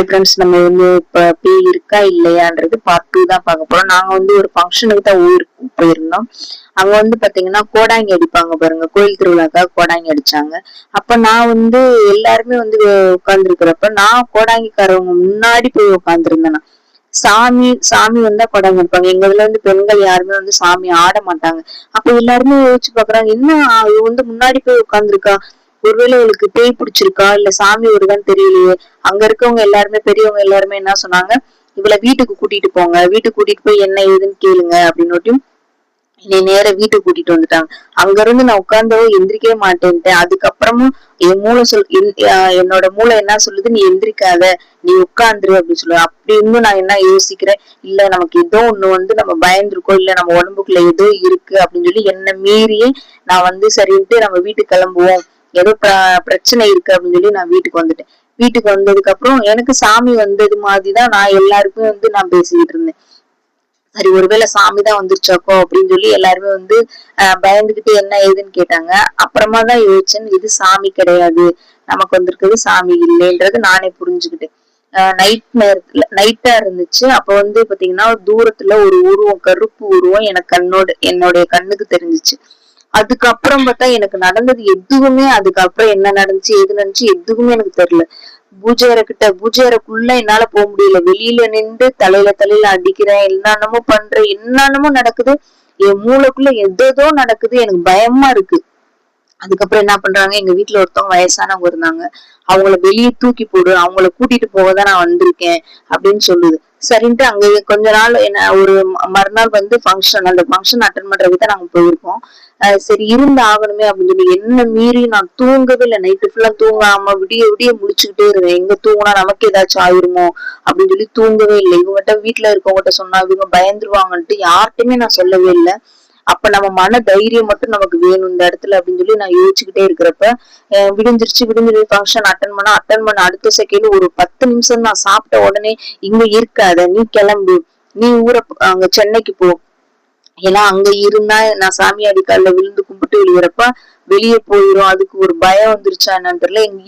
Friends, நம்ம வந்து இப்ப பேய் இருக்கா இல்லையான்றது பார்ட் 2 தான் பார்க்க போறோம். நாங்க வந்து ஒரு ஃபங்க்ஷனுக்கு தான் ஊருக்கு போயிருந்தோம். அங்க வந்து பாத்தீங்கன்னா கோடாங்கி அடிப்பாங்க பாருங்க, கோயில் திருவிழாக்காக கோடாங்கி அடிச்சாங்க. அப்ப நான் வந்து எல்லாருமே வந்து உட்கார்ந்து இருக்கிறப்ப நான் கோடாங்கிக்காரவங்க முன்னாடி போய் உட்கார்ந்துருந்தேன். சாமி சாமி வந்தா கோடாங்கி அடிப்பாங்க. எங்க இதுல வந்து பெண்கள் யாருமே வந்து சாமி ஆட மாட்டாங்க. அப்ப எல்லாருமே யோசிச்சு பாக்குறாங்க, என்ன இவ வந்து முன்னாடி போய் உட்கார்ந்துருக்கா, ஒருவேளை இவளுக்கு பேய் பிடிச்சிருக்கா இல்ல சாமி வருதான்னு தெரியலையே. அங்க இருக்கவங்க எல்லாருமே பெரியவங்க எல்லாருமே என்ன சொன்னாங்க, இவளை வீட்டுக்கு கூட்டிட்டு போங்க, வீட்டுக்கு கூட்டிட்டு போய் என்ன ஏதுன்னு கேளுங்க அப்படின்னு என்னை நேர வீட்டுக்கு கூட்டிட்டு வந்துட்டாங்க. அங்க இருந்து நான் உட்கார்ந்தவோ எந்திரிக்கவே மாட்டேன்ட்டேன். அதுக்கப்புறமும் என் மூளை என்னோட மூளை என்ன சொல்லுது, நீ எந்திரிக்காத, நீ உட்கார்ந்துரு அப்படின்னு சொல்லுவேன். அப்படி இருந்தும் நான் என்ன யோசிக்கிறேன், இல்ல நமக்கு ஏதோ ஒண்ணு வந்து நம்ம பயந்துருக்கோம், இல்ல நம்ம உடம்புக்குள்ள ஏதோ இருக்கு அப்படின்னு சொல்லி என்ன மீறியே நான் வந்து சரின்ட்டு நம்ம வீட்டுக்கு கிளம்புவோம், ஏதோ பிரச்சனை இருக்கு அப்படின்னு சொல்லி நான் வீட்டுக்கு வந்துட்டேன். வீட்டுக்கு வந்ததுக்கு அப்புறம் எனக்கு சாமி வந்தது மாதிரிதான் நான் எல்லாருக்குமே வந்து நான் பேசிக்கிட்டு இருந்தேன். சரி, ஒருவேளை சாமிதான் வந்துருச்சாக்கோ அப்படின்னு சொல்லி எல்லாருமே வந்து பயந்துகிட்டு என்ன ஏதுன்னு கேட்டாங்க. அப்புறமா தான் யோசிச்சேன், இது சாமி கிடையாது, நமக்கு வந்திருக்கிறது சாமி இல்லைன்றது நானே புரிஞ்சுக்கிட்டேன். நைட்டா இருந்துச்சு. அப்ப வந்து பாத்தீங்கன்னா தூரத்துல ஒரு உருவம், கருப்பு உருவம் எனக்கு என்னுடைய கண்ணுக்கு தெரிஞ்சிச்சு. அதுக்கப்புறம் பார்த்தா எனக்கு நடந்தது எதுவுமே, அதுக்கப்புறம் என்ன நடந்துச்சு எது நடந்துச்சு எதுவுமே எனக்கு தெரியல. பூஜை அறைக்குள்ள என்னால போக முடியல. வெளியில நின்று தலையில அடிக்கிறேன், என்னென்னமோ பண்றேன், என்னென்னமோ நடக்குது. என் மூளைக்குள்ள எதோ நடக்குது, எனக்கு பயமா இருக்கு. அதுக்கப்புறம் என்ன பண்றாங்க, எங்க வீட்டுல ஒருத்தவங்க வயசானவங்க இருந்தாங்க, அவங்கள வெளியே தூக்கி போடு, அவங்கள கூட்டிட்டு போகதான் நான் வந்திருக்கேன் அப்படின்னு சொல்லுது. சரின்ட்டு அங்க கொஞ்ச நாள் என்ன ஒரு மறுநாள் வந்து அந்த ஃபங்க்ஷன் அட்டன் பண்றதுக்கு தான் நாங்க போயிருக்கோம். சரி இருந்து ஆகணுமே அப்படின்னு சொல்லி என்ன மீறி நான் தூங்கவே இல்லை. நைட்டு ஃபுல்லா தூங்காம விடிய விடிய முழிச்சுக்கிட்டே இருந்தேன். எங்க தூங்கினா நமக்கு ஏதாச்சும் ஆயிருமோ அப்படின்னு சொல்லி தூங்கவே இல்லை. இவங்ககிட்ட வீட்டுல இருக்கவங்ககிட்ட சொன்னா இவங்க பயந்துருவாங்கன்ட்டு யார்கிட்டயுமே நான் சொல்லவே இல்லை. அப்ப நம்ம மன தைரியம் மட்டும் நமக்கு வேணும் இந்த இடத்துல அப்படின்னு சொல்லி நான் யோசிச்சுக்கிட்டே இருக்கிறப்ப விடிஞ்சிருச்சு ஃபங்க்ஷன் அட்டன் பண்ண அடுத்த செகண்ட் ஒரு 10 நிமிஷம் நான் சாப்பிட்ட உடனே, இங்க இருக்காத, நீ கிளம்பு, நீ அங்க சென்னைக்கு போ, ஏன்னா அங்க இருந்தா நான் சாமியாடி காலில் விழுந்து கும்பிட்டு விழுகிறப்ப வெளியே போயிரும், அதுக்கு ஒரு பயம் வந்துருச்சா என்னன்னு தெரியல. இங்க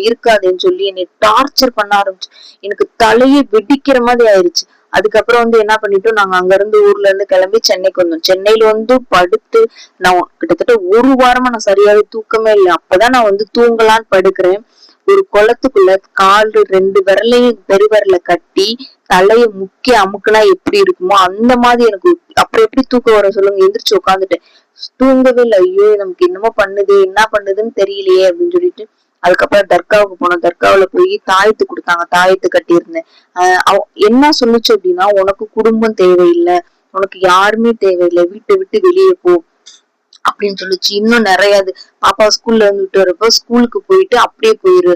இருக்காதேன்னு சொல்லி என்னை டார்ச்சர் பண்ண ஆரம்பிச்சு. எனக்கு தலையை வெடிக்கிற மாதிரி ஆயிருச்சு. அதுக்கப்புறம் வந்து என்ன பண்ணிட்டோம், நாங்க அங்க இருந்து ஊர்ல இருந்து கிளம்பி சென்னைக்கு வந்தோம். சென்னையில வந்து படுத்து நான் கிட்டத்தட்ட ஒரு வாரமா நான் சரியாவே தூக்கமே இல்லை. அப்பதான் நான் வந்து தூங்கலான்னு படுக்கிறேன். ஒரு குளத்துக்குள்ள கால் 2 விரலையும் பெருவிரல கட்டி தலைய முக்கி அமுக்குனா எப்படி இருக்குமோ அந்த மாதிரி எனக்கு. அப்புறம் எப்படி தூக்கம் வர சொல்லுங்க. எந்திரிச்சு உட்காந்துட்டேன், தூங்கவே இல்லை. ஐயோ நமக்கு என்னமோ பண்ணுது, என்ன பண்ணுதுன்னு தெரியலையே அப்படின்னு சொல்லிட்டு அதுக்கப்புறம் தர்காவுக்கு போனோம். தர்காவுல போய் தாயத்து கொடுத்தாங்க, தாயத்து கட்டியிருந்தேன். என்ன சொல்லுச்சு அப்படின்னா, உனக்கு குடும்பம் தேவையில்லை, உனக்கு யாருமே தேவையில்லை, வீட்டை விட்டு வெளியே போ அப்படின்னு சொல்லிச்சு. இன்னும் நிறைய பாப்பா ஸ்கூல்ல இருந்து விட்டு வரப்போ ஸ்கூலுக்கு போயிட்டு அப்படியே போயிரு,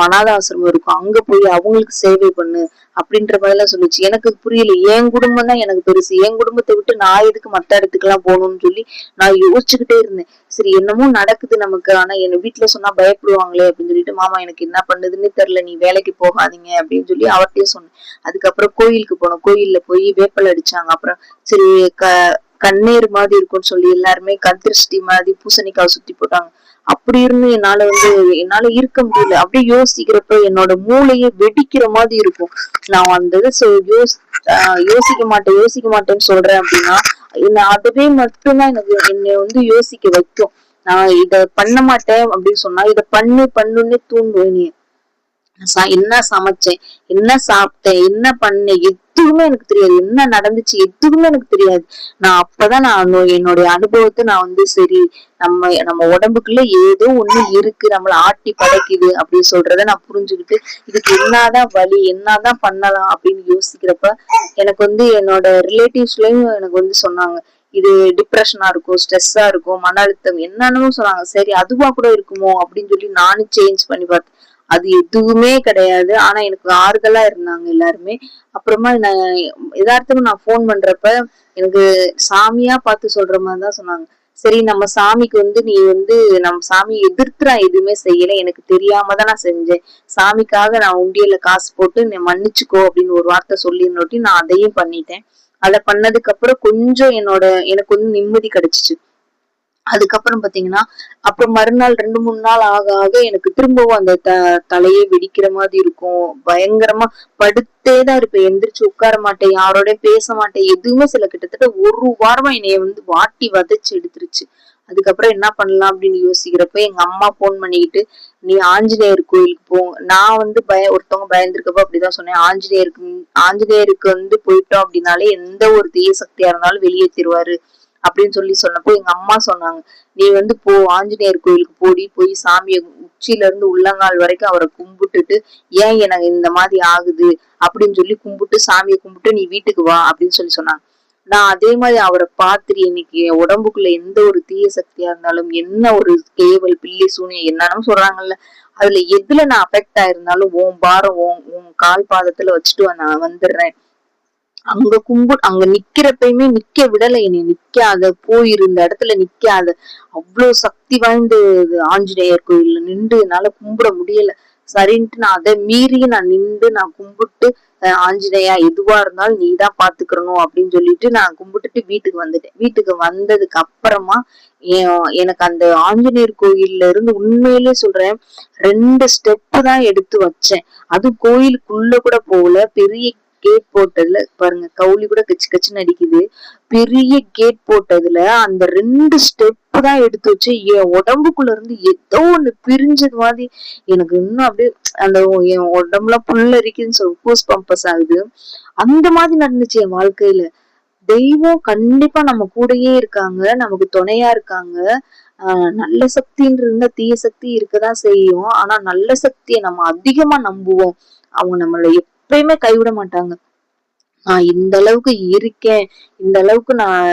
அனாத ஆசிரமம் இருக்கும், அங்க போய் அவங்களுக்கு சேவை பண்ணு அப்படின்ற மாதிரி எல்லாம் சொல்லிச்சு. எனக்கு புரியல, என் குடும்பம் தான் எனக்கு பெருசு, என் குடும்பத்தை விட்டு நான் எதுக்கு மத்த இடத்துக்கு எல்லாம் போகணும்னு சொல்லி நான் யோசிச்சுக்கிட்டே இருந்தேன். சரி என்னமோ நடக்குது நமக்கு, ஆனா என் வீட்டுல சொன்னா பயப்படுவாங்களே அப்படின்னு சொல்லிட்டு, மாமா எனக்கு என்ன பண்ணுதுன்னு தெரியல, நீ வேலைக்கு போகாதீங்க அப்படின்னு சொல்லி அவர்கிட்டயே சொன்னேன். அதுக்கப்புறம் கோயிலுக்கு போனோம். கோயில்ல போய் வேப்பல் அடிச்சாங்க. அப்புறம் சரி கண்ணீர் மாதிரி இருக்கும்னு சொல்லி எல்லாருமே கந்திருஷ்டி மாதிரி பூசணிக்காவை சுத்தி போட்டாங்க. அப்படி இருந்து என்னால இருக்க முடியல. அப்படியே யோசிக்கிறப்ப என்னோட மூளையே வெடிக்கிற மாதிரி இருக்கும். நான் அந்த யோசிக்க மாட்டேன்னு சொல்றேன் அப்படின்னா, அதுவே மட்டும்தான் என்னை வந்து யோசிக்க வைக்கும். நான் இத பண்ண மாட்டேன் அப்படின்னு சொன்னா இத பண்ணுன்னு தூண்டுவேன். என்ன சமைச்சேன், என்ன சாப்பிட்டேன், என்ன பண்ணேன் எதுவுமே எனக்கு தெரியாது. என்ன நடந்துச்சு எதுவுமே எனக்கு தெரியாது. நான் அப்பதான் என்னுடைய அனுபவத்தை நான் வந்து சரி நம்ம உடம்புக்குள்ள ஏதோ ஒண்ணு இருக்கு, நம்மள ஆட்டி படைக்குது அப்படின்னு சொல்றத நான் புரிஞ்சுக்கிட்டு இதுக்கு என்னதான் வழி, என்னதான் பண்ணலாம் அப்படின்னு யோசிக்கிறப்ப எனக்கு வந்து என்னோட ரிலேட்டிவ்ஸ்லயும் எனக்கு வந்து சொன்னாங்க, இது டிப்ரெஷனா இருக்கும், ஸ்ட்ரெஸ்ஸா இருக்கும், மன அழுத்தம் என்னன்னு சொன்னாங்க. சரி அதுவா கூட இருக்குமோ அப்படின்னு சொல்லி நானும் சேஞ்ச் பண்ணி பார்த்தேன். அது எதுவுமே கிடையாது. ஆனா எனக்கு ஆறுதலா இருந்தாங்க எல்லாருமே. அப்புறமா நான் எதார்த்தமா நான் போன் பண்றப்ப எனக்கு சாமியா பார்த்து சொல்ற மாதிரிதான் சொன்னாங்க. சரி நம்ம சாமிக்கு வந்து நீ வந்து நம்ம சாமியை எதிர்த்து நான் எதுவுமே செய்யல, எனக்கு தெரியாம தான் நான் செஞ்சேன், சாமிக்காக நான் உண்டியல்ல காசு போட்டு நீ மன்னிச்சுக்கோ அப்படின்னு ஒரு வார்த்தை சொல்லிருந்தோட்டி நான் அதையும் பண்ணிட்டேன். அதை பண்ணதுக்கு அப்புறம் கொஞ்சம் எனக்கு வந்து நிம்மதி கிடைச்சிச்சு. அதுக்கப்புறம் பாத்தீங்கன்னா அப்புறம் மறுநாள் 2-3 நாள் ஆக ஆக எனக்கு திரும்பவும் அந்த தலையே வெடிக்கிற மாதிரி இருக்கும். பயங்கரமா படுத்தேதான் இருப்பேன், எந்திரிச்சு உட்கார மாட்டேன், யாரோட பேச மாட்டேன், எதுவுமே கிட்டத்தட்ட 1 வாரமா என்னைய வாட்டி வதைச்சு எடுத்துருச்சு. அதுக்கப்புறம் என்ன பண்ணலாம் அப்படின்னு யோசிக்கிறப்ப எங்க அம்மா போன் பண்ணிக்கிட்டு, நீ ஆஞ்சநேயர் கோயிலுக்கு போ. நான் ஒருத்தவங்க பயந்துருக்கப்போ அப்படிதான் சொன்னேன், ஆஞ்சநேயருக்கு போயிட்டோம் அப்படின்னாலே எந்த ஒரு தீய சக்தியா இருந்தாலும் வெளியேற்றிருவாரு அப்படின்னு சொன்னப்போ எங்க அம்மா சொன்னாங்க, நீ போ, ஆஞ்சநேயர் கோயிலுக்கு போய் சாமியை உச்சில இருந்து உள்ளங்கால் வரைக்கும் அவரை கும்பிட்டுட்டு, ஏன் எனக்கு இந்த மாதிரி ஆகுது அப்படின்னு கும்பிட்டு சாமியை கும்பிட்டு நீ வீட்டுக்கு வா அப்படின்னு சொன்னாங்க. நான் அதே மாதிரி அவரை பார்த்துட்டு இன்னைக்கு உடம்புக்குள்ள எந்த ஒரு தீய சக்தியா இருந்தாலும், என்ன ஒரு கேவல் பில்லி சூனியம் என்னன்னு சொல்றாங்கல்ல, அதுல எதுல நான் அஃபெக்ட் ஆயிருந்தாலும் உன் பாரம் உன் கால் பாதத்துல வச்சுட்டு நான் வந்துடுறேன். அங்க நிக்கிறப்பயுமே நிக்க விடல, என்னை நிக்காத, போயிருந்த இடத்துல நிக்காத. அவ்வளவு சக்தி வாய்ந்த ஆஞ்சநேயர் கோயில்ல நின்று என்னால கும்பிட முடியல. சரின்ட்டு நான் அதை மீறி நான் நின்று நான் கும்பிட்டு, ஆஞ்சநேயா எதுவா இருந்தாலும் நீதான் பாத்துக்கிறணும் அப்படின்னு சொல்லிட்டு நான் கும்பிட்டுட்டு வீட்டுக்கு வந்துட்டேன். வீட்டுக்கு வந்ததுக்கு அப்புறமா எனக்கு அந்த ஆஞ்சநேயர் கோயில்ல இருந்து உண்மையிலே சொல்றேன், 2 ஸ்டெப் தான் எடுத்து வச்சேன். அது கோயிலுக்குள்ள கூட போகல. பெரிய கேட் போட்டதுல பாருங்க, கவுளி கூட கச்சு கச்சுன்னு அடிக்குது. பெரிய கேட் போட்டதுல அந்த 2 ஸ்டெப் தான் எடுத்து வச்சு என் உடம்புக்குள்ள இருந்து ஏதோ ஒண்ணு பிரிஞ்சது மாதிரி எனக்கு இன்னும் அப்படியே அந்த என் உடம்புலாம் புல்லரிக்குதுன்னு கூஸ் பம்பஸ் ஆகுது. அந்த மாதிரி நடந்துச்சு என் வாழ்க்கையில. தெய்வம் கண்டிப்பா நம்ம கூடயே இருக்காங்க, நமக்கு துணையா இருக்காங்க. நல்ல சக்தின்னு இருந்தா தீய சக்தி இருக்கதான் செய்யும். ஆனா நல்ல சக்தியை நம்ம அதிகமா நம்புவோம். அவங்க நம்மள எப்பயுமே கைவிட மாட்டாங்க. நான் இந்த அளவுக்கு இருக்கேன், இந்த அளவுக்கு நான்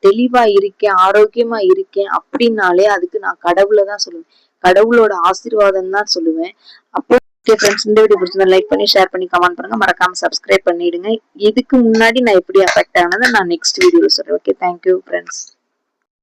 தெளிவா இருக்கேன், ஆரோக்கியமா இருக்கேன் அப்படின்னாலே அதுக்கு நான் கடவுளை தான் சொல்லுவேன். கடவுளோட ஆசீர்வாதம் தான் சொல்லுவேன். அப்போ ஃப்ரெண்ட்ஸ், இந்த வீடியோ பிடிச்சிருந்தா லைக் பண்ணி, ஷேர் பண்ணி, கமெண்ட் பண்ணுங்க. மறக்காம சப்ஸ்கிரைப் பண்ணிடுங்க. இதுக்கு முன்னாடி நான் எப்படி அஃபெக்ட் ஆனதை நான் நெக்ஸ்ட் வீடியோல சொல்றேன். Okay, thank you friends.